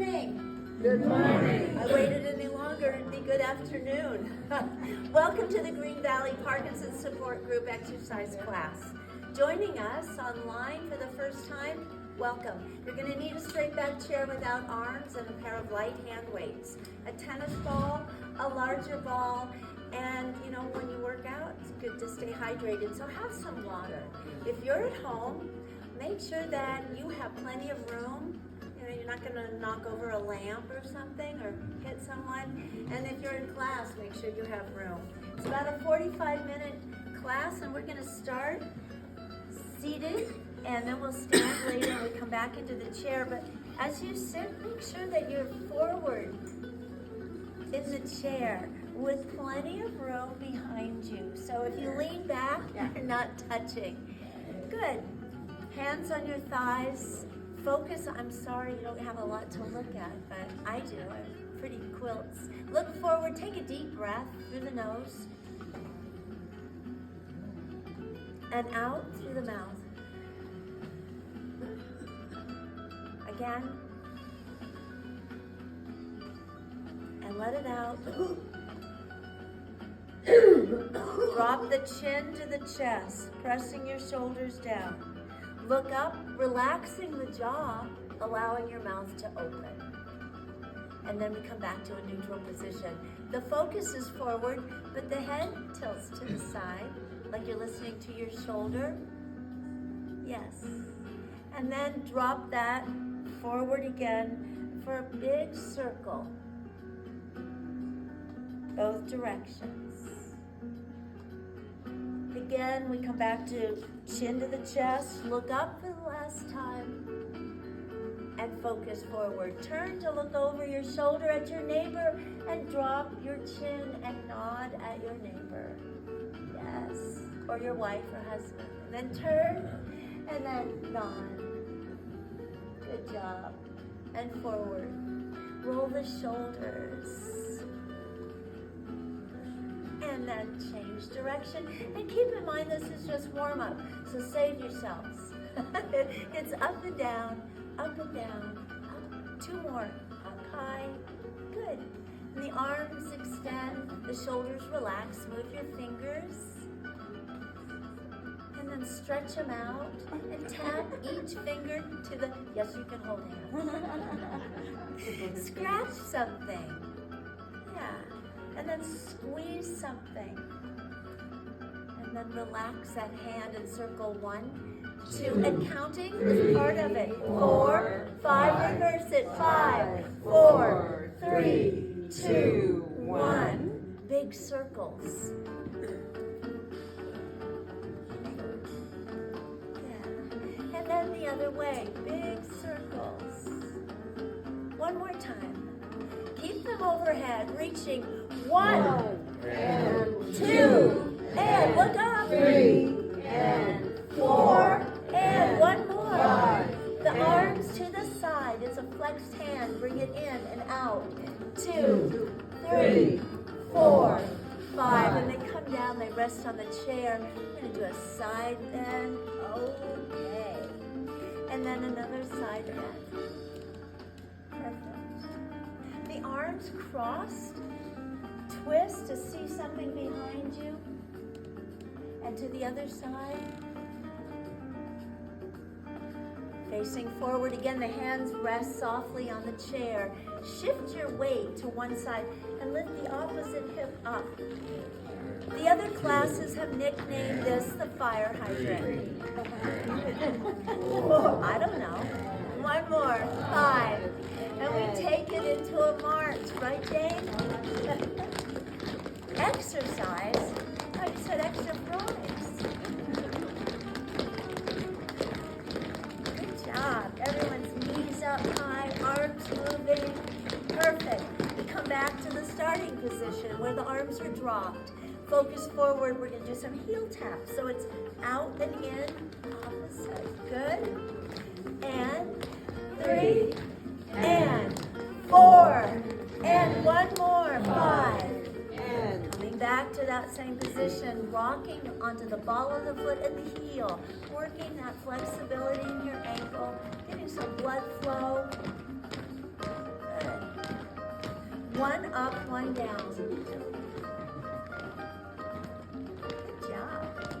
morning. Good morning. I waited any longer, it'd be good afternoon. Welcome to the Green Valley Parkinson's Support Group exercise class. Joining us online for the first time, welcome. You're going to need a straight back chair without arms and a pair of light hand weights, a tennis ball, a larger ball, and you know, when you work out, it's good to stay hydrated, so have some water. If you're at home, make sure that you have plenty of room. You know, you're not going to knock over a lamp or something or hit someone. And if you're in class, make sure you have room. It's about a 45-minute class, and we're going to start seated, and then we'll stand later and we come back into the chair. But as you sit, make sure that you're forward in the chair with plenty of room behind you. So if you lean back, you're not touching. Good. Hands on your thighs. Focus. I'm sorry you don't have a lot to look at, but I do. I have pretty quilts. Look forward. Take a deep breath through the nose and out through the mouth. Again. And let it out. Drop the chin to the chest, pressing your shoulders down. Look up, relaxing the jaw, allowing your mouth to open. And then we come back to a neutral position. The focus is forward, but the head tilts to the side, like you're listening to your shoulder. Yes. And then drop that forward again for a big circle. Both directions. Again, we come back to chin to the chest, look up for the last time, and focus forward. Turn to look over your shoulder at your neighbor and drop your chin and nod at your neighbor. Yes, or your wife or husband. And then turn and then nod. Good job. And forward. Roll the shoulders. And then change direction. And keep in mind this is just warm up, so save yourselves. It's up and down, up, up. Two more. Up high. Good. And the arms extend, the shoulders relax. Move your fingers. And then stretch them out and tap each finger to the, yes, you can hold hands. Scratch something. Yeah. And then squeeze something. And then relax that hand and circle 1, 2, and counting is part of it. 4, 5, reverse it. 5, 4, 3, 2, 1. Big circles. Yeah. And then the other way. Big circles. One more time. Keep them overhead, reaching 1 and 2 and look up 3 and 4 and one more. 5, the arms to the side. It's a flexed hand. Bring it in and out. 2, 3, 4, 5, and they come down. They rest on the chair. We're going to do a side bend. Okay, and then another side bend. Perfect. The arms crossed, twist to see something behind you, and to the other side. Facing forward again, the hands rest softly on the chair. Shift your weight to one side and lift the opposite hip up. The other classes have nicknamed this the fire hydrant. Or, I don't know. One more. 5. And we take it into a march, right, Jane? Exercise? Oh, you said exercise. Good job. Everyone's knees up high, arms moving. Perfect. We come back to the starting position where the arms are dropped. Focus forward. We're going to do some heel taps. So it's out and in, opposite. Good. And 3. And 4, and one more, 5, and coming back to that same position, rocking onto the ball of the foot and the heel, working that flexibility in your ankle, getting some blood flow. One up, one down. Good job.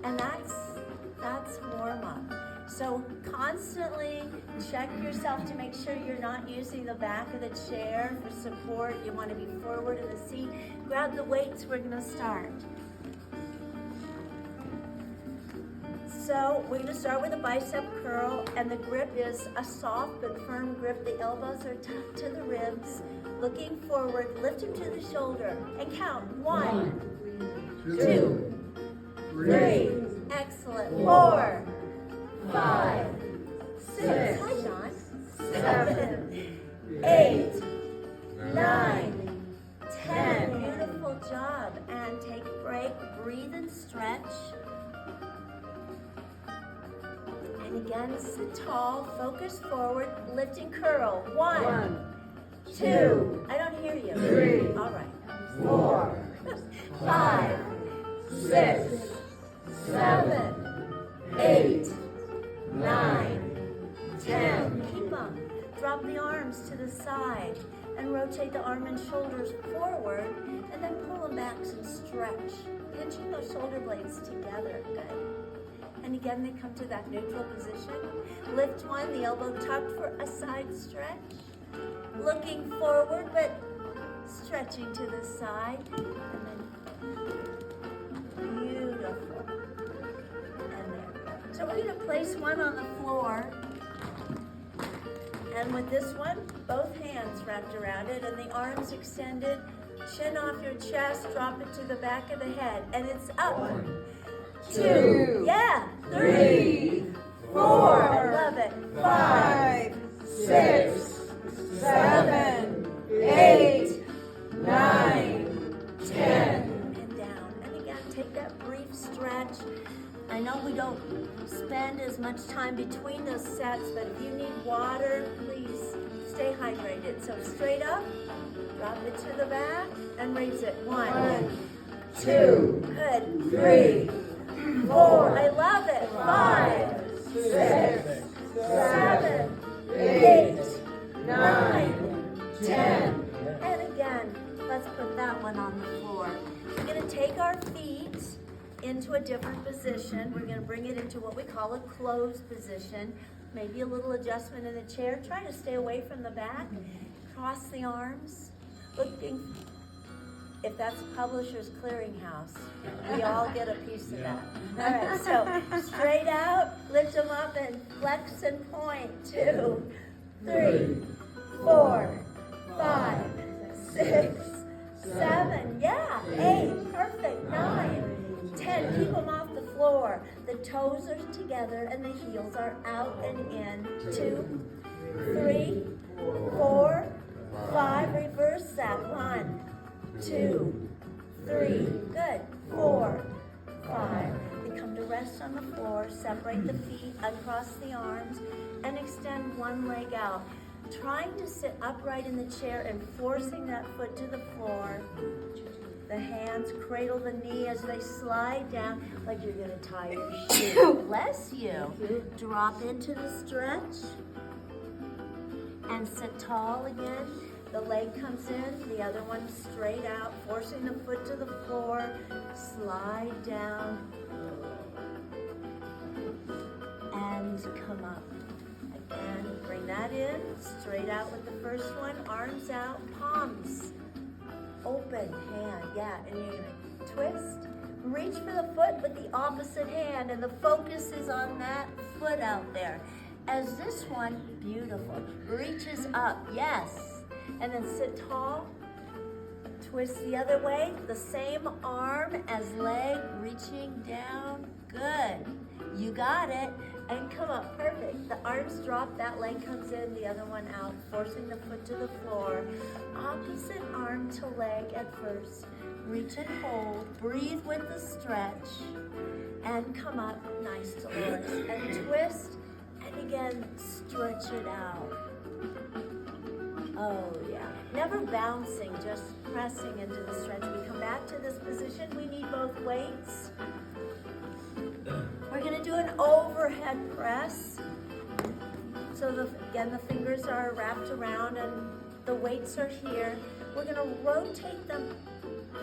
And that's warm up. So constantly check yourself to make sure you're not using the back of the chair for support. You want to be forward in the seat. Grab the weights, we're going to start. So we're going to start with a bicep curl, and the grip is a soft but firm grip. The elbows are tucked to the ribs. Looking forward, lift them to the shoulder and count. 1, 2, 3. Excellent. 4, 5, 6. Hi, John. 7, 8, 9, 10. Beautiful job. And take a break. Breathe and stretch. And again, sit tall. Focus forward. Lift and curl. 1, 2. I don't hear you. 3. All right. 4, 5, 6, 7, 8, 9, 10. Keep them. Drop the arms to the side and rotate the arm and shoulders forward, and then pull them back and stretch. Pinching those shoulder blades together. Good. And again, they come to that neutral position. Lift one, the elbow tucked for a side stretch. Looking forward, but stretching to the side. And then beautiful. And there. So we're going to place one on the floor. And with this one, both hands wrapped around it and the arms extended. Chin off your chest, drop it to the back of the head. And it's up. 1, 2, yeah, 3, 4, I love it. 5, 6, 7, 8, 9, 10. And down. And again, take that brief stretch. I know we don't spend as much time between those sets, but if you need water, please stay hydrated. So straight up, drop it to the back, and raise it. 1, 2, good. 3, 4, I love it. 5, 6, 7, 8, 9, 10. And again, let's put that one on the floor. We're going to take our feet into a different position. We're going to bring it into what we call a closed position. Maybe a little adjustment in the chair. Try to stay away from the back. Cross the arms. Looking, if that's Publishers Clearinghouse, we all get a piece of that. All right, so straight out, lift them up and flex and point. 2, 3, 4, 5, 6, 7, yeah, 8, perfect, 9, 10. Keep them off the floor. The toes are together and the heels are out and in. 2, 3, 4, 5. Reverse that. 1, 2, 3. Good. 4, 5. They come to rest on the floor. Separate the feet, uncross the arms, and extend one leg out. Trying to sit upright in the chair and forcing that foot to the floor. The hands cradle the knee as they slide down like you're going to tie your shoe. Bless you. Drop into the stretch and sit tall again. The leg comes in, the other one straight out, forcing the foot to the floor. Slide down and come up. Again, bring that in, straight out with the first one, arms out, palms. Open hand, yeah, and you're gonna twist. Reach for the foot with the opposite hand, and the focus is on that foot out there. As this one, beautiful, reaches up, yes. And then sit tall, twist the other way, the same arm as leg, reaching down, good. You got it, and come up, perfect. The arms drop, that leg comes in, the other one out, forcing the foot to the floor. Opposite arm to leg at first. Reach and hold, breathe with the stretch, and come up, nice Dolores. And twist, and again, stretch it out. Oh yeah, never bouncing, just pressing into the stretch. We come back to this position, we need both weights. We're gonna do an overhead press. So again, the fingers are wrapped around and The weights are here. We're gonna rotate them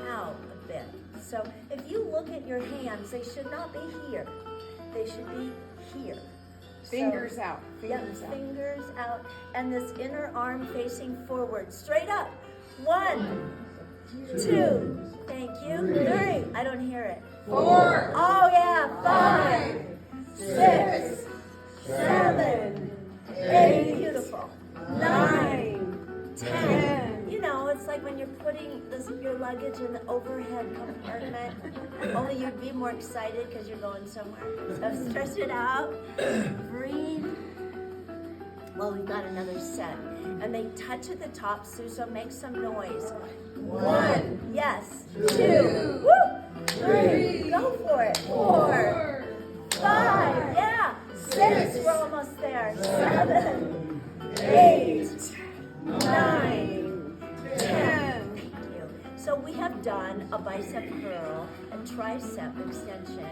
out a bit. So if you look at your hands, they should not be here. They should be here. Fingers out. Fingers out. Fingers out. And this inner arm facing forward. Straight up. 1, 2. Thank you. 3. I don't hear it. 4. Oh yeah. 5, 6, 7, 8. Beautiful. 9, 10. You know, it's like when you're putting your luggage in the overhead compartment, only you'd be more excited because you're going somewhere. So stretch it out, breathe. Well, we've got another set. And they touch at the top, so make some noise. 1, yes. 2, woo. 3, go for it. 4, 5, yeah. 6, we're almost there. 7, 8, 9, 10. Thank you. So we have done a bicep curl, a tricep extension,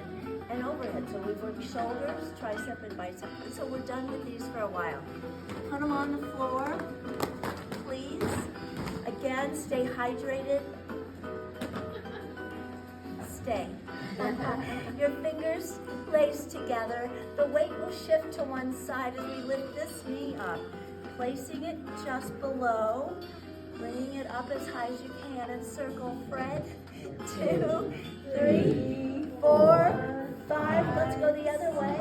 and overhead. So we've worked shoulders, tricep, and bicep. So we're done with these for a while. Put them on the floor, please. Again, stay hydrated. Stay. Your fingers placed together. The weight will shift to one side as we lift this knee up. Placing it just below. Bringing it up as high as you can and circle. Fred. 2, 3, 4, 5. Let's go the other way.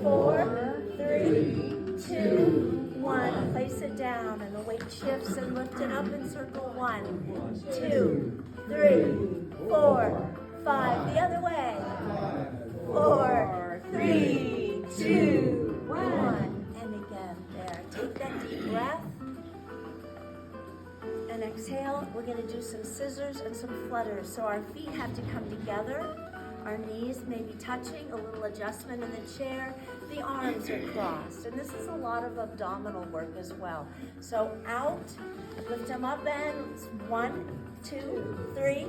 4, 3, 2, 1. Place it down and the weight shifts and lift it up and circle. 1, 2, 3, 4, 5. The other way. 4, 3, 2, 1. And again, there. Take that deep breath. And exhale. We're going to do some scissors and some flutters. So our feet have to come together. Our knees may be touching, a little adjustment in the chair. The arms are crossed. And this is a lot of abdominal work as well. So out, lift them up and 1, 2, 3,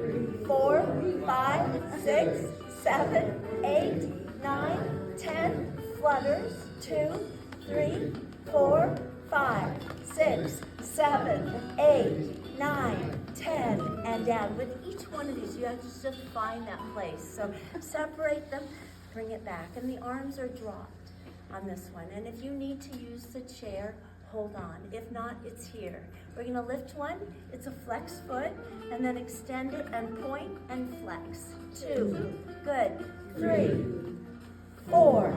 4, 5, 6, 7, 8, 9, 10. Flutters. 2, 3, 4, 5, 6, 7, 8, 9, 10, and down. With each one of these, you have to just find that place. So separate them, bring it back. And the arms are dropped on this one. And if you need to use the chair, hold on. If not, it's here. We're going to lift one. It's a flex foot. And then extend it and point and flex. 2. Good. 3, 4,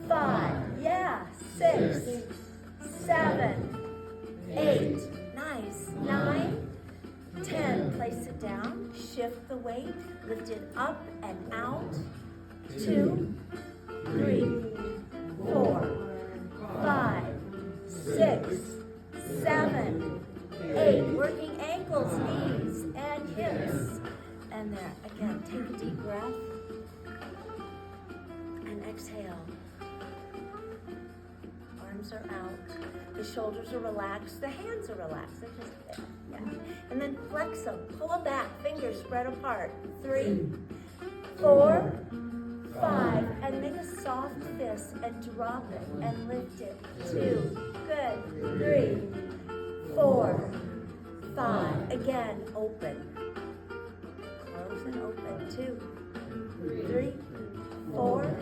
5. Yeah. 6, 7, 8. Nice. 9, 10. Place it down. Shift the weight. Lift it up and out. 2, 3, 4, 5, 6, 7, 8. Working ankles, knees, and hips. And there. Again, take a deep breath. And exhale. Arms are out. The shoulders are relaxed. The hands are relaxed. They're just there. Yeah. And then flex them. Pull them back. Fingers spread apart. 3, 4, 5. And make a soft fist and drop it and lift it. 2. Good. 3, 4, 5. Again, open. Close and open. 2, 3, 4,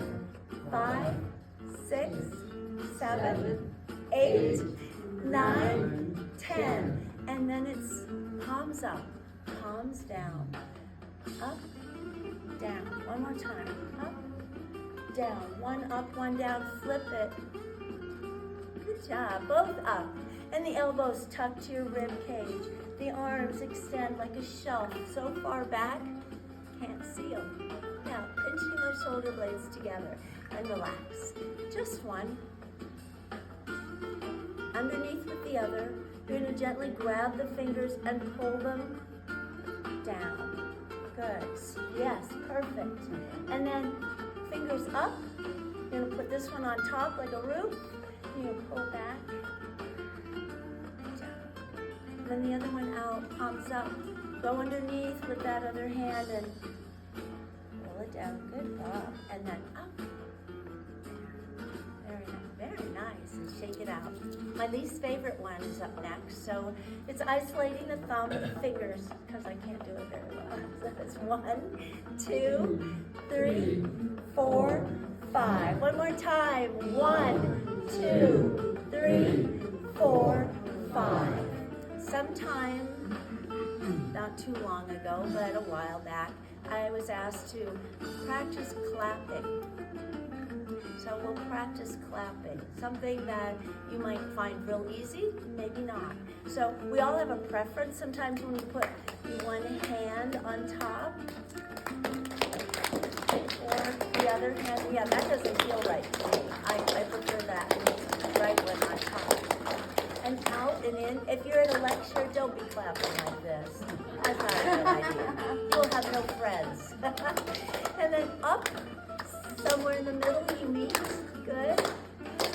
5, 6, 7, 8, 9, 10. And then it's palms up, palms down, up, down. One more time. Up, down. One up, one down. Flip it. Good job. Both up. And the elbows tuck to your rib cage. The arms extend like a shelf so far back, can't see them. Now, pinching those shoulder blades together and relax. Just one. Underneath with the other. You're going to gently grab the fingers and pull them down. Good. Yes, perfect. And then fingers up. You're going to put this one on top like a roof. You're going to pull back. Down. And then the other one out, palms up. Go underneath with that other hand and pull it down. Good job. And then up. There. Very nice. Very nice. shake it out. My least favorite one is up next. So it's isolating the thumb and the fingers because I can't do it very well. So it's 1, 2, 3, 4, 5. One more time. 1, 2, 3, 4, 5. Sometime, not too long ago, but a while back, I was asked to practice clapping. So we'll practice clapping, something that you might find real easy, maybe not. So we all have a preference. Sometimes when you put one hand on top or the other hand, yeah, that doesn't feel right to me. I prefer that right one on top. And out and in. If you're at a lecture, don't be clapping like this. That's not a good idea. You'll have no friends. And then up, somewhere in the middle you meet. Good.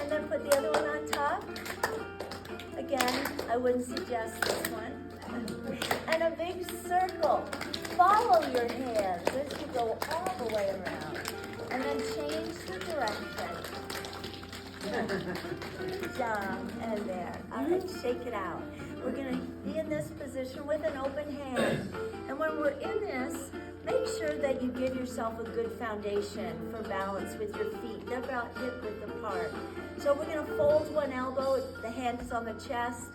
And then put the other one on top. Again, I wouldn't suggest this one. And a big circle. Follow your hands as you go all the way around. And then change the direction. Good job. And there. All right, shake it out. We're going to be in this position with an open hand. And when we're in this, make sure that you give yourself a good foundation for balance with your feet. They're about hip-width apart. So we're going to fold one elbow. The hand is on the chest.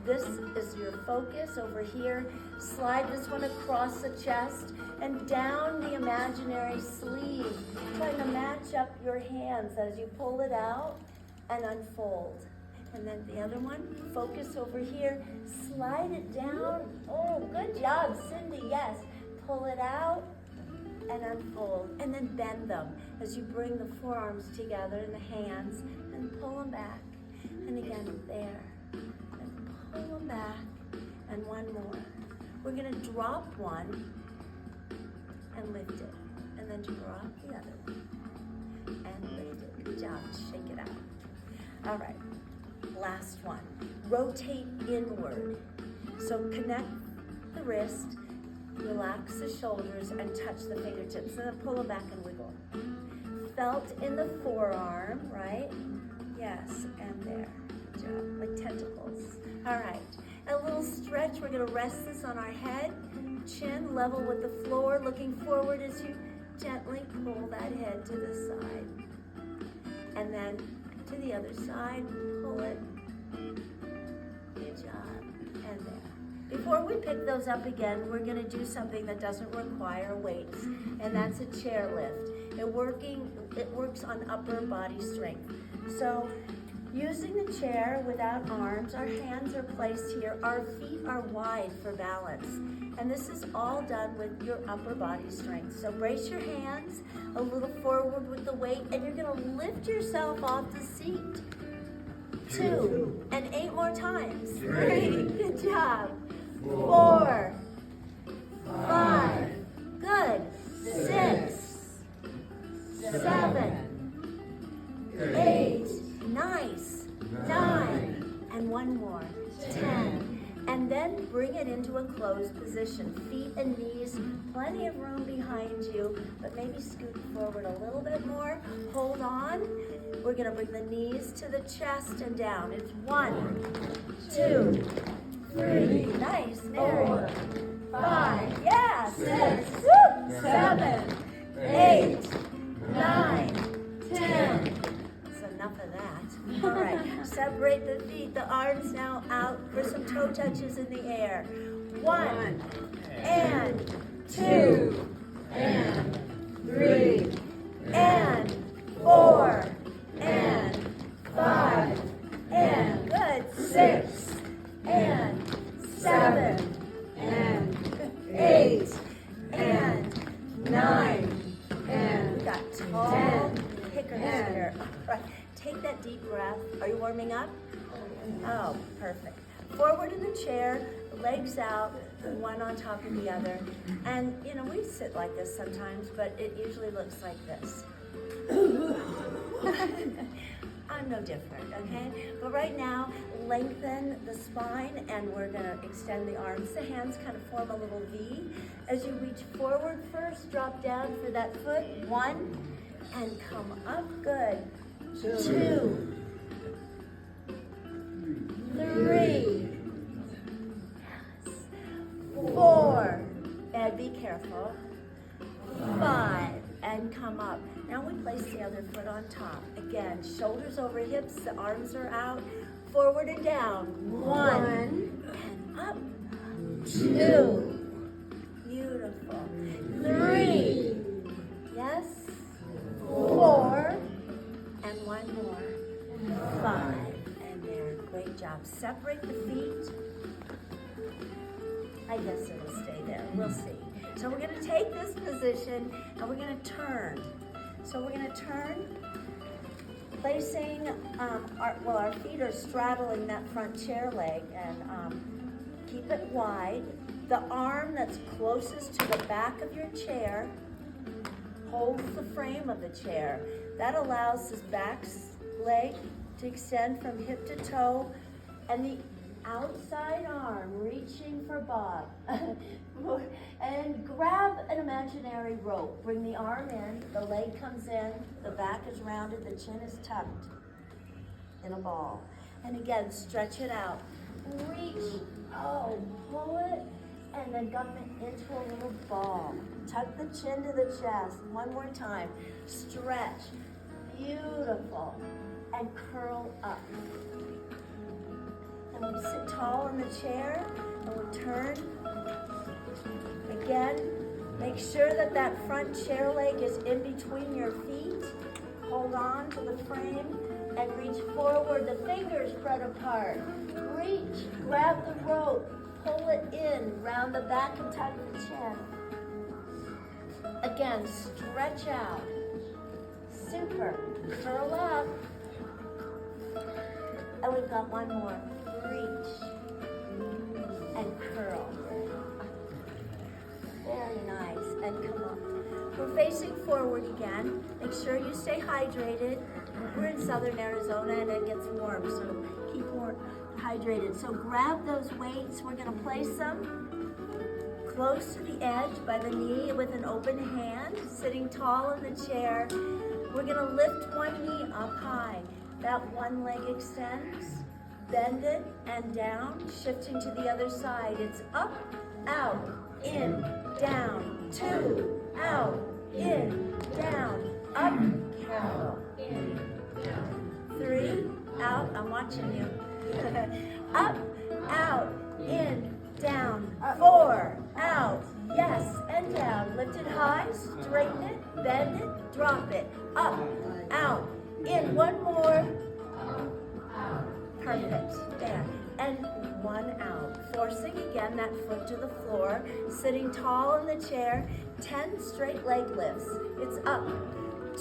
This is your focus over here. Slide this one across the chest and down the imaginary sleeve, trying to match up your hands as you pull it out and unfold. And then the other one, focus over here, slide it down. Oh, good job, Cindy, yes. Pull it out and unfold. And then bend them as you bring the forearms together in the hands and pull them back. And again, there. And pull them back. And one more. We're gonna drop one and lift it. And then drop the other one and lift it. Good job, shake it out. All right, last one. Rotate inward. So connect the wrist, relax the shoulders, and touch the fingertips. And then pull them back and wiggle. Felt in the forearm, right? Yes, and there. Good job, like tentacles. All right, a little stretch. We're gonna rest this on our head, chin level with the floor, looking forward as you gently pull that head to the side. And then to the other side, pull it. Good job, and there. Before we pick those up again, we're gonna do something that doesn't require weights, and that's a chair lift. It works on upper body strength. So, using the chair without arms, our hands are placed here, our feet are wide for balance. And this is all done with your upper body strength. So brace your hands a little forward with the weight, and you're gonna lift yourself off the seat. 2, and 8 more times. 3, good job. 4, 5, good. 6, 7, 8, nice. 9, and one more. 10. And then bring it into a closed position. Feet and knees, plenty of room behind you, but maybe scoot forward a little bit more. Hold on. We're gonna bring the knees to the chest and down. It's 1, 2, 3, nice, Mary. 5, yeah, 6, 7, 8, 9, 10. Enough of that. All right, separate the feet, the arms now out for some toe touches in the air. 1, and 2, and 3, and 4, and 5, and good, 6, and 7, and 8, and 9, and we got tall kickers here. All right. Take that deep breath. Are you warming up? Oh, perfect. Forward in the chair, legs out, one on top of the other. And, you know, we sit like this sometimes, but it usually looks like this. I'm no different, okay? But right now, lengthen the spine, and we're gonna extend the arms. The hands kind of form a little V. As you reach forward first, drop down for that foot. 1, and come up, good. 2, we place the other foot on top. Again, shoulders over hips, the arms are out, forward and down. 1, and up. 2, beautiful. 3, yes. 4, and 1 more. 5, and there, great job. Separate the feet. I guess it'll stay there, we'll see. So we're gonna take this position and we're gonna turn. So we're gonna turn, placing, our feet are straddling that front chair leg, and keep it wide. The arm that's closest to the back of your chair holds the frame of the chair. That allows this back leg to extend from hip to toe, and the outside arm reaching for Bob. And grab an imaginary rope. Bring the arm in, the leg comes in, the back is rounded, the chin is tucked in a ball. And again, stretch it out. Reach, pull it, and then gum it into a little ball. Tuck the chin to the chest. One more time. Stretch. Beautiful. And curl up. And we sit tall in the chair, and we'll turn. Again, make sure that that front chair leg is in between your feet. Hold on to the frame and reach forward. The fingers spread apart. Reach, grab the rope, pull it in, round the back and tuck the chin. Again, stretch out. Super. Curl up. And we've got one more. Reach and curl. Very nice. And come up. We're facing forward again. Make sure you stay hydrated. We're in southern Arizona and it gets warm, so keep more hydrated. So grab those weights. We're going to place them close to the edge by the knee with an open hand, sitting tall in the chair. We're going to lift one knee up high. That one leg extends. Bend it and down, shifting to the other side. It's up, out, in, down, 2, out, in, down, up, out, in, down, 3, out, I'm watching you. Up, out, in, down, 4, out, yes, and down. Lift it high, straighten it, bend it, drop it, up, out, in, one more. Perfect, there, and 1 out. Forcing again that foot to the floor, sitting tall in the chair, 10 straight leg lifts. It's up,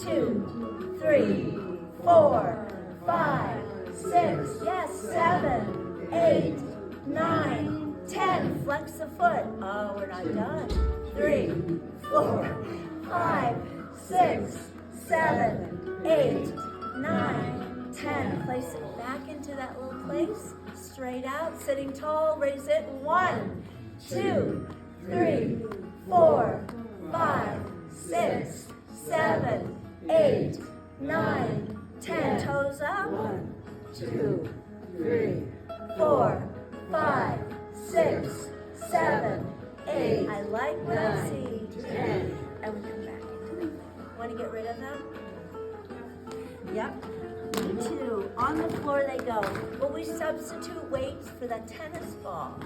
2, 3, 4, 5, 6, yes, 7, 8, 9, 10. Flex the foot. Oh, we're not done. 3, 4, 5, 6, 7, 8, 9, 10. Place it back into that little place. Straight out, sitting tall, raise it. 1, 2, 3, 4, 5, 6, 7, 8, 9, 10. Toes up. 1, 2, 3, 4, 5, 6, 7, 8. I like that. 10. And we come back into it. Want to get rid of them? Yep. Me too. On the floor they go. But we substitute weights for the tennis ball.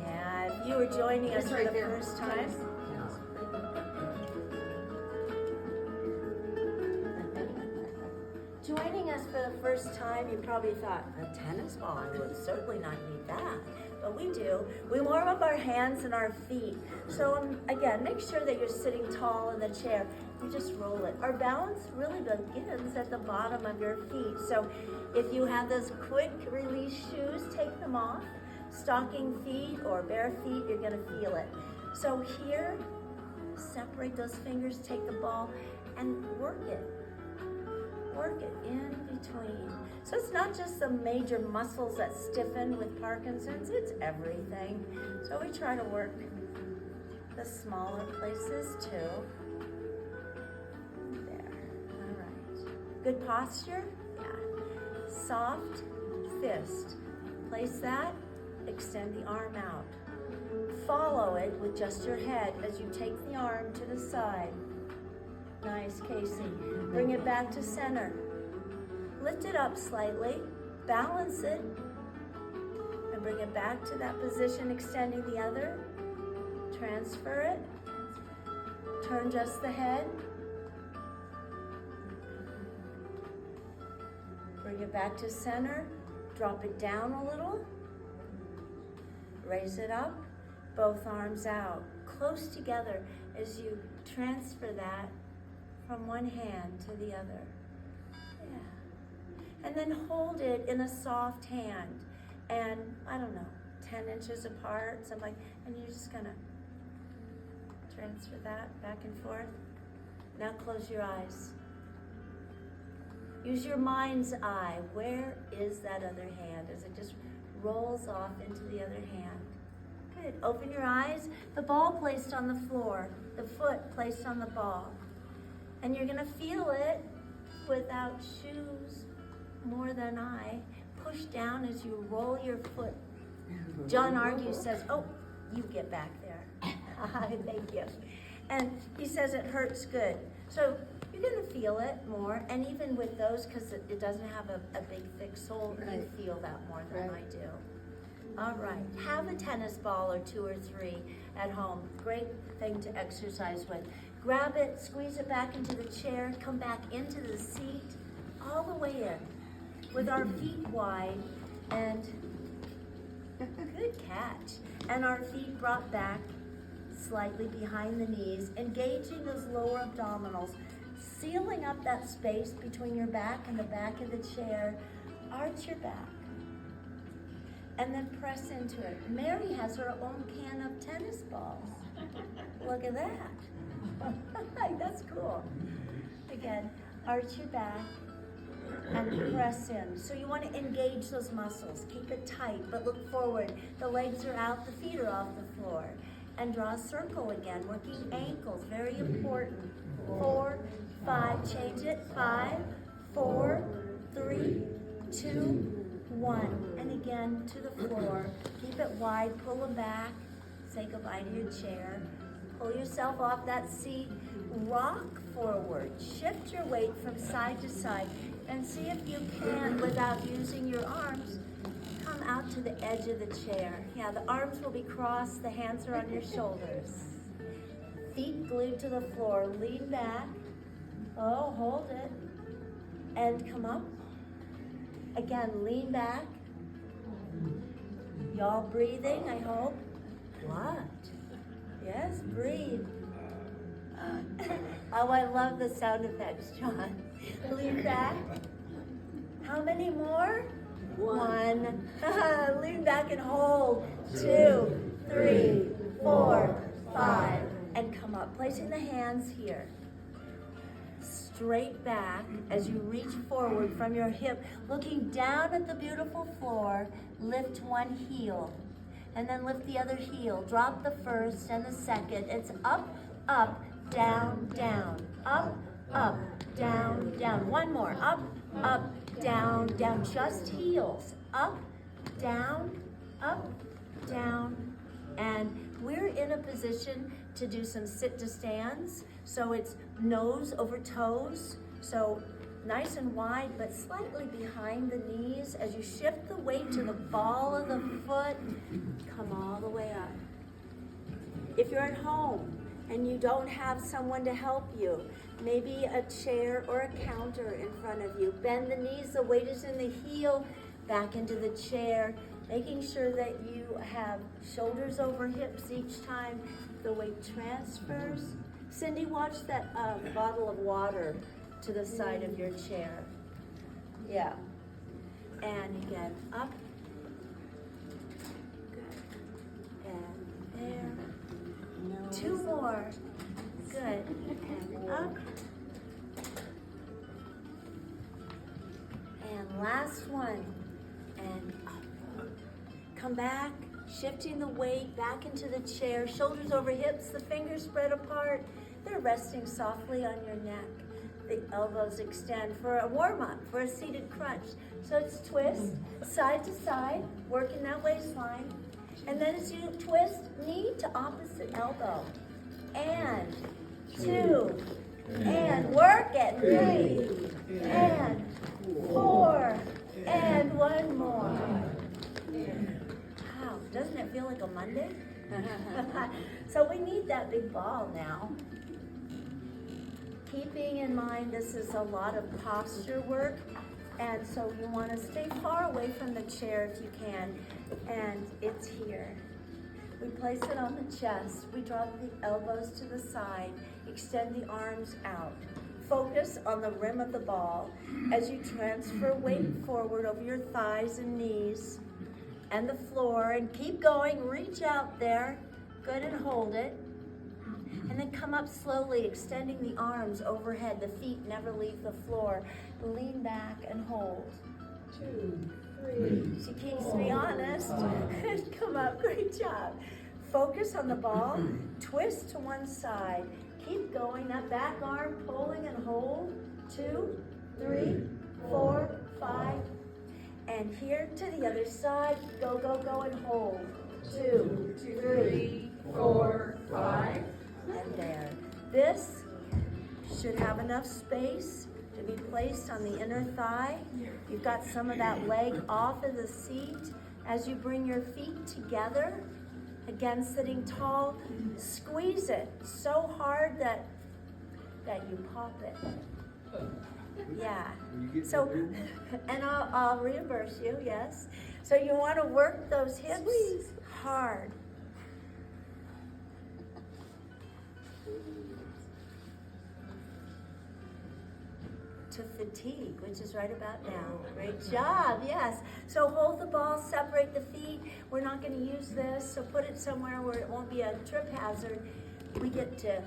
Yeah, if you were joining us for the first time. Joining us for the first time, you probably thought, a tennis ball? I would certainly not need that. But we do. We warm up our hands and our feet. So again, make sure that you're sitting tall in the chair. You just roll it. Our balance really begins at the bottom of your feet. So if you have those quick release shoes, take them off. Stocking feet or bare feet, you're gonna feel it. So here, separate those fingers, take the ball and work it. Work it in between. So it's not just the major muscles that stiffen with Parkinson's, it's everything. So we try to work the smaller places too. There, all right. Good posture? Yeah. Soft fist. Place that, extend the arm out. Follow it with just your head as you take the arm to the side. Nice, Casey. Bring it back to center. Lift it up slightly, balance it, and bring it back to that position, extending the other. Transfer it. Turn just the head. Bring it back to center. Drop it down a little. Raise it up. Both arms out. Close together as you transfer that from one hand to the other. Yeah. And then hold it in a soft hand. And, I don't know, 10 inches apart, something, and you're just gonna transfer that back and forth. Now close your eyes. Use your mind's eye. Where is that other hand as it just rolls off into the other hand? Good. Open your eyes. The ball placed on the floor. The foot placed on the ball. And you're going to feel it without shoes more than I. Push down as you roll your foot. John Argue says, oh, you get back there. Thank you. And he says it hurts good. So you're going to feel it more. And even with those, because it doesn't have a big thick sole, you feel that more than I do. All right. Have a tennis ball or 2 or 3 at home. Great thing to exercise with. Grab it, squeeze it back into the chair, come back into the seat, all the way in, with our feet wide, and good catch. And our feet brought back slightly behind the knees, engaging those lower abdominals, sealing up that space between your back and the back of the chair. Arch your back. And then press into it. Mary has her own can of tennis balls. Look at that. That's cool. Again, arch your back and press in. So you want to engage those muscles. Keep it tight, but look forward. The legs are out, the feet are off the floor. And draw a circle again, working ankles, very important. 4, 5, change it. 5, 4, 3, 2, 1. And again to the floor. Keep it wide, pull them back. Say goodbye to your chair. Pull yourself off that seat. Rock forward. Shift your weight from side to side. And see if you can, without using your arms, come out to the edge of the chair. Yeah, the arms will be crossed. The hands are on your shoulders. Feet glued to the floor. Lean back. Oh, hold it. And come up. Again, lean back. Y'all breathing, I hope. What? Yes, breathe. Oh, I love the sound effects, John. Lean back. How many more? 1. Lean back and hold. 2, 3, 4, 5. And come up, placing the hands here. Straight back as you reach forward from your hip, looking down at the beautiful floor. Lift one heel and then lift the other heel. Drop the first and the second. It's up, up, down, down, up, up, down, down. One more. Up, up, down, down. Just heels. Up, down, and we're in a position to do some sit to stands. So it's nose over toes. So nice and wide, but slightly behind the knees. As you shift the weight to the ball of the foot, come all the way up. If you're at home and you don't have someone to help you, maybe a chair or a counter in front of you, bend the knees, the weight is in the heel, back into the chair, making sure that you have shoulders over hips each time the weight transfers. Cindy, watch that bottle of water to the side of your chair. Yeah. And again, up. Good. And there. 2 more. Good. And up. And last one. And up. Come back, shifting the weight back into the chair, shoulders over hips, the fingers spread apart. They're resting softly on your neck. The elbows extend for a warm-up, for a seated crunch. So it's twist, side to side, working that waistline. And then as you twist, knee to opposite elbow. And 2, and work it. 3, and 4, and one more. Wow, doesn't it feel like a Monday? So we need that big ball now. Keeping in mind this is a lot of posture work, and so you want to stay far away from the chair if you can, and it's here. We place it on the chest. We drop the elbows to the side, extend the arms out. Focus on the rim of the ball as you transfer weight forward over your thighs and knees and the floor, and keep going. Reach out there. Good, and hold it. And then come up slowly, extending the arms overhead. The feet never leave the floor. Lean back and hold. 2, 3. She keeps me honest. Come up, great job. Focus on the ball. Twist to one side. Keep going. That back arm pulling and hold. 2, 3, 4, 5. And here to the other side. Go, go, go, and hold. 2, 3, 4, 5. And there. This should have enough space to be placed on the inner thigh. You've got some of that leg off of the seat. As you bring your feet together, again sitting tall, squeeze it so hard that you pop it. Yeah. So, and I'll reimburse you, yes. So you want to work those hips hard. To fatigue, which is right about now. Great job, yes. So hold the ball, separate the feet. We're not going to use this, so put it somewhere where it won't be a trip hazard. We get to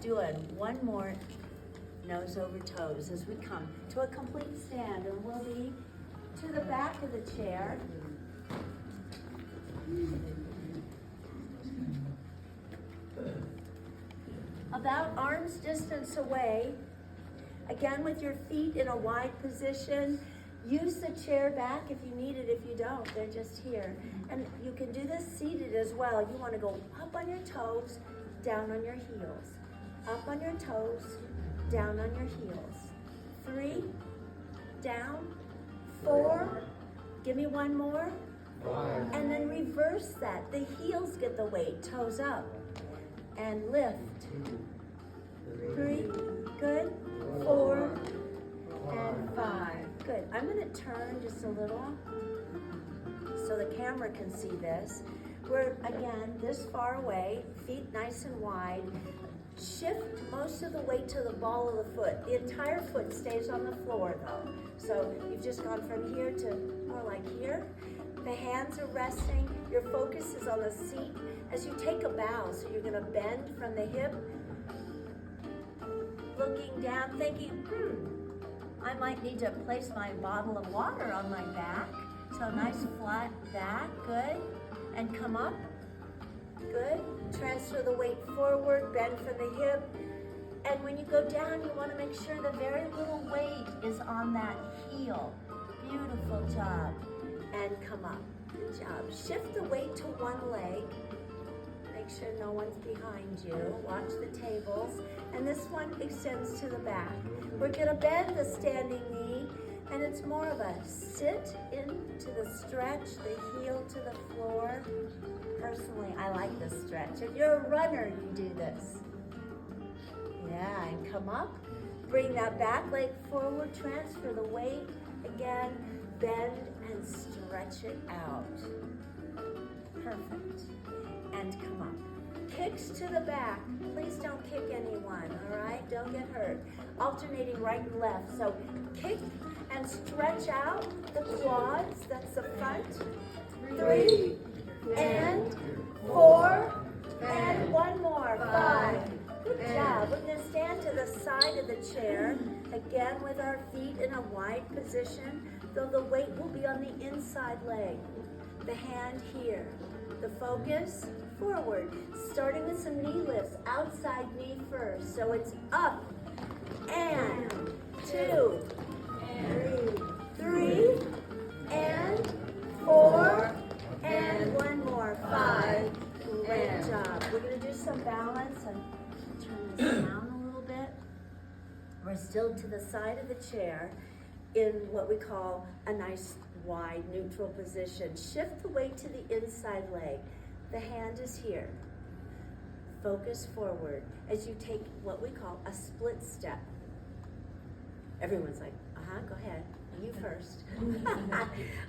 do one more nose over toes as we come to a complete stand, and we'll be to the back of the chair. About arm's distance away. Again, with your feet in a wide position. Use the chair back if you need it. If you don't, they're just here. And you can do this seated as well. You want to go up on your toes, down on your heels. Up on your toes, down on your heels. 3, down, 4, give me one more. 5. And then reverse that. The heels get the weight, toes up. And lift. 3, good. 4, and 5. Good. I'm going to turn just a little so the camera can see this. We're, again, this far away, feet nice and wide. Shift most of the weight to the ball of the foot. The entire foot stays on the floor, though. So you've just gone from here to more like here. The hands are resting. Your focus is on the seat as you take a bow. So you're going to bend from the hip, looking down, thinking, I might need to place my bottle of water on my back. So nice flat back, good. And come up, good. Transfer the weight forward, bend from the hip. And when you go down, you want to make sure the very little weight is on that heel. Beautiful job. And come up, good job. Shift the weight to one leg. Make sure no one's behind you. Watch the tables. And this one extends to the back. We're going to bend the standing knee, and it's more of a sit into the stretch, the heel to the floor. Personally, I like this stretch. If you're a runner, you do this. Yeah, and come up. Bring that back leg forward. Transfer the weight. Again, bend and stretch it out. Perfect. And come up. Kicks to the back. Please don't kick anyone, all right? Don't get hurt. Alternating right and left. So kick and stretch out the quads. That's the front. 3, and 4, and one more. 5. Good job. We're going to stand to the side of the chair, again with our feet in a wide position, though the weight will be on the inside leg. The hand here. The focus forward, starting with some knee lifts, outside knee first. So it's up, and 2, and 3, and 4, and one more. 5. Great job. We're going to do some balance and turn this down a little bit. Still to the side of the chair in what we call a nice wide neutral position. Shift the weight to the inside leg. The hand is here. Focus forward as you take what we call a split step. Everyone's like, go ahead, you first.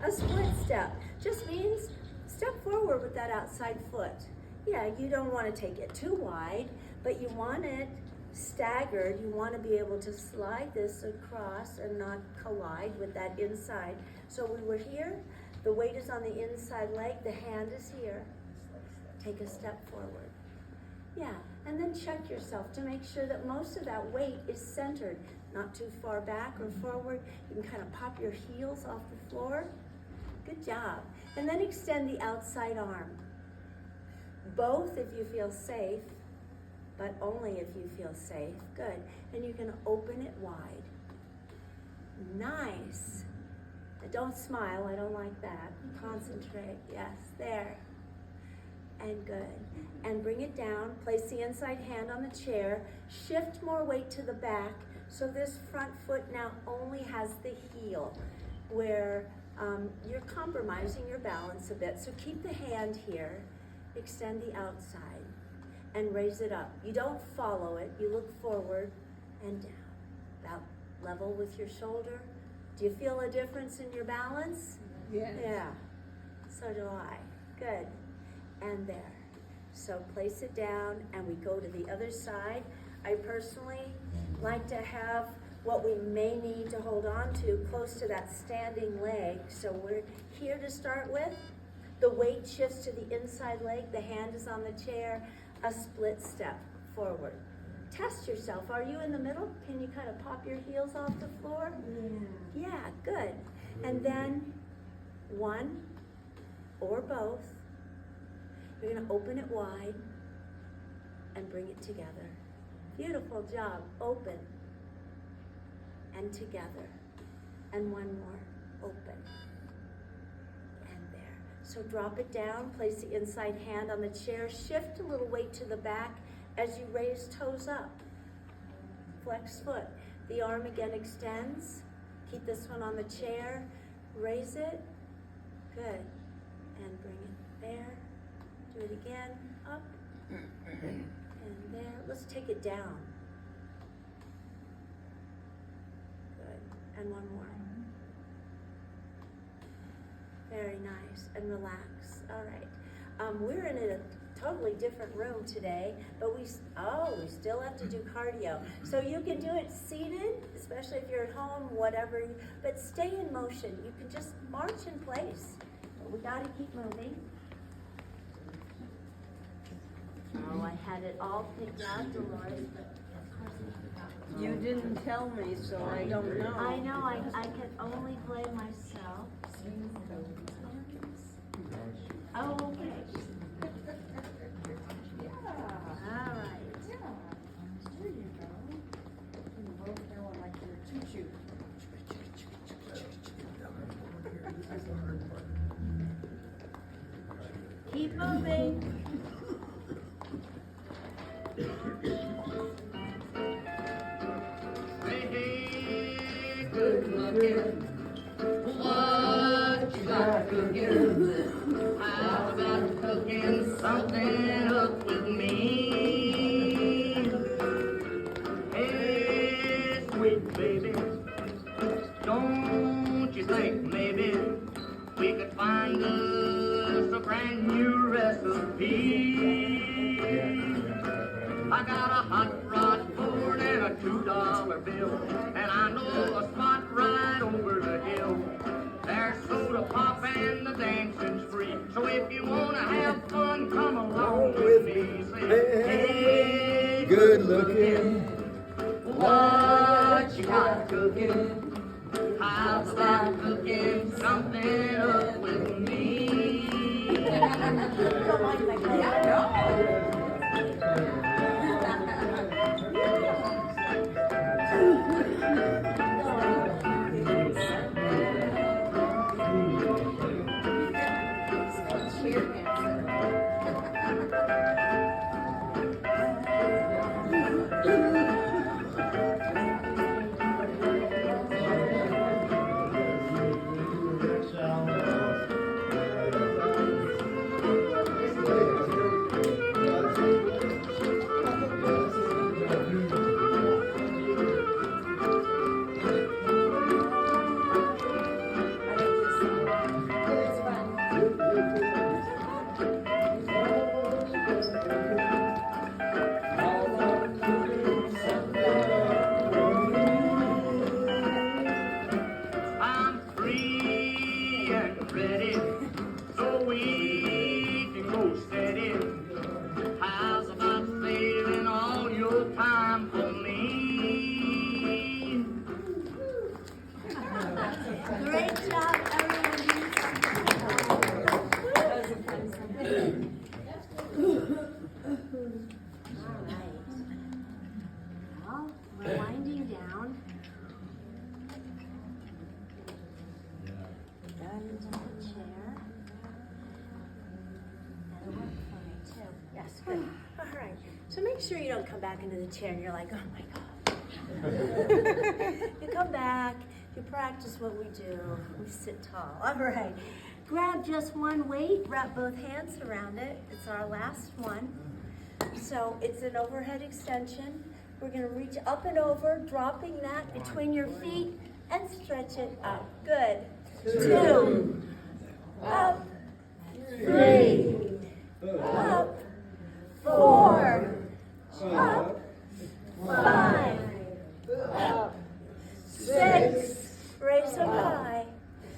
A split step just means step forward with that outside foot. Yeah, you don't want to take it too wide, but you want it staggered. You want to be able to slide this across and not collide with that inside. So we were here, the weight is on the inside leg, the hand is here. Take a step forward. Yeah, and then check yourself to make sure that most of that weight is centered, not too far back or forward. You can kind of pop your heels off the floor. Good job. And then extend the outside arm. Both if you feel safe, but only if you feel safe. Good. And you can open it wide. Nice. Don't smile, I don't like that. Concentrate. Yes, there. And good. And bring it down. Place the inside hand on the chair. Shift more weight to the back. So this front foot now only has the heel, where you're compromising your balance a bit. So keep the hand here. Extend the outside and raise it up. You don't follow it. You look forward and down. About level with your shoulder. Do you feel a difference in your balance? Yes. Yeah. So do I. Good. And there. So place it down and we go to the other side. I personally like to have what we may need to hold on to close to that standing leg. So we're here to start with. The weight shifts to the inside leg. The hand is on the chair. A split step forward. Test yourself. Are you in the middle? Can you kind of pop your heels off the floor? Yeah, good. And then one or both. You're going to open it wide and bring it together. Beautiful job. Open and together. And one more. Open. And there. So drop it down. Place the inside hand on the chair. Shift a little weight to the back as you raise toes up. Flex foot. The arm again extends. Keep this one on the chair. Raise it. Good. And bring it there. Do it again. Up. And there. Let's take it down. Good. And one more. Very nice. And relax. All right. We're in a totally different room today, but we still have to do cardio. So you can do it seated, especially if you're at home, whatever, but stay in motion. You can just march in place. But we gotta keep moving. Oh, I had it all picked out, Dolores, but of course I forgot. You didn't tell me, so I don't know. I know, I can only blame myself. Oh, okay. All right. There you go. You both go like you're choo-choo. Keep moving. Hey, good looking. What you got cooking? How about cooking something up with me? Hey, sweet baby, don't you think maybe we could find us a brand new recipe? I got a hot rod Ford and a $2 bill, and I know a spot right over the hill. There's soda pop and the dancing's free. So if you wanna have fun, come along with me. Say, hey, good looking. what you got cooking? How's about cooking something up with me? Don't mind my color. Great job, everyone. All right. Well, we're winding down. Into the chair. That'll work for me too. Yes, good. All right. So make sure you don't come back into the chair and you're like, oh my God. You come back, you practice what we do. We sit tall. All right. Grab just one weight, wrap both hands around it. It's our last one. So it's an overhead extension. We're going to reach up and over, dropping that between your feet and stretch it up. Good. 2, up, 3, up, 4, up, 5, up, 6, raise up high,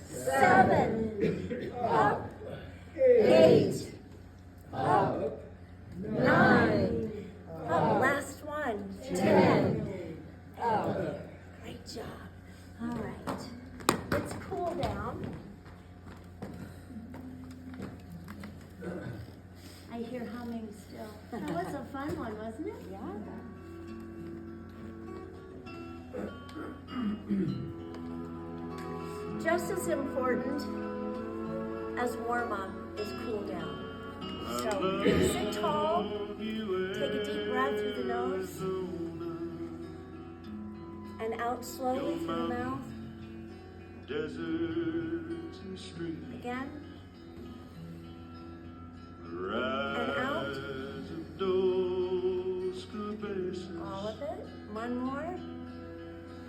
7, up, 8, up, 9, up, last one, 10, up. Great job. All right. Let's cool down. I hear humming still. That was a fun one, wasn't it? Yeah. Just as important as warm up is cool down. So sit tall, take a deep breath through the nose, and out slowly through the mouth. Deserts and streams, Again, rise out. of those basins, All of it. One more.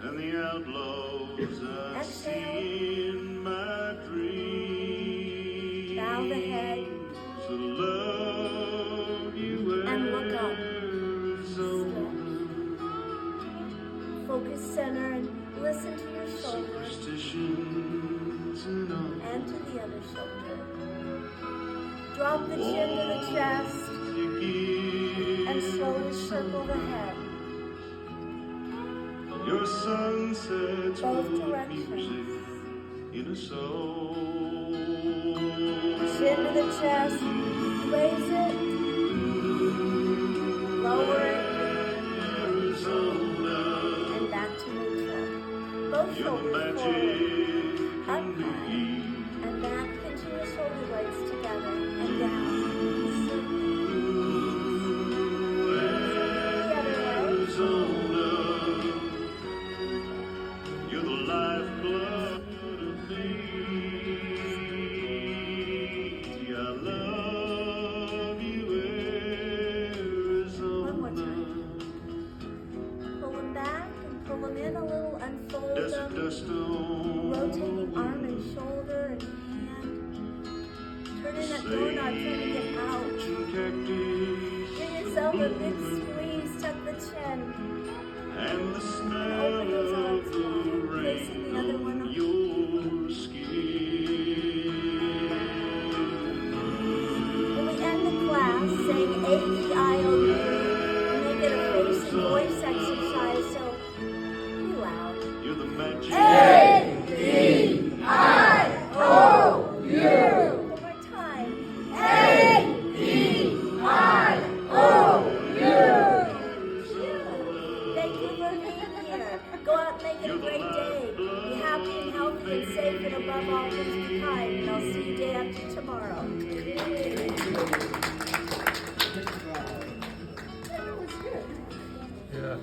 and the outlaws I see Exhale. in my dreams. Bow the head. So love you And look up. Arizona. Focus center and listen to your shoulders Superstitions and all. and to the other shoulder. Drop the chin to the chest and slowly circle the head. Your sunsets Both were directions. music in a soul. Chin to the chest, raise it, lower it, Arizona, and back to neutral. Both you're the shoulders forward, magic up in me. high, and back into your shoulder blades together, and down. The other way. Arizona, you're the lifeblood of me. I love you, Arizona. One more time. Pull them back and pull them in a little, unfold Desert them. dust on Rotating arm and shoulder and hand. Turn in that doorknob, trying to get out. cactus Give yourself a big squeeze, tuck the chin. and the Open smell those of arms the wide, rain facing the other one on up. your skin. When we end the class, saying A-E-I-O-U, make it a face and voice exercise, so be loud. You're the magic. A-E-I-O-U. One more time. A-E-I-O-U. Thank you for being here. Go out and make it a great day. Be happy and healthy and safe, and above all, please be kind. And I'll see you day after tomorrow. That was good. Yeah.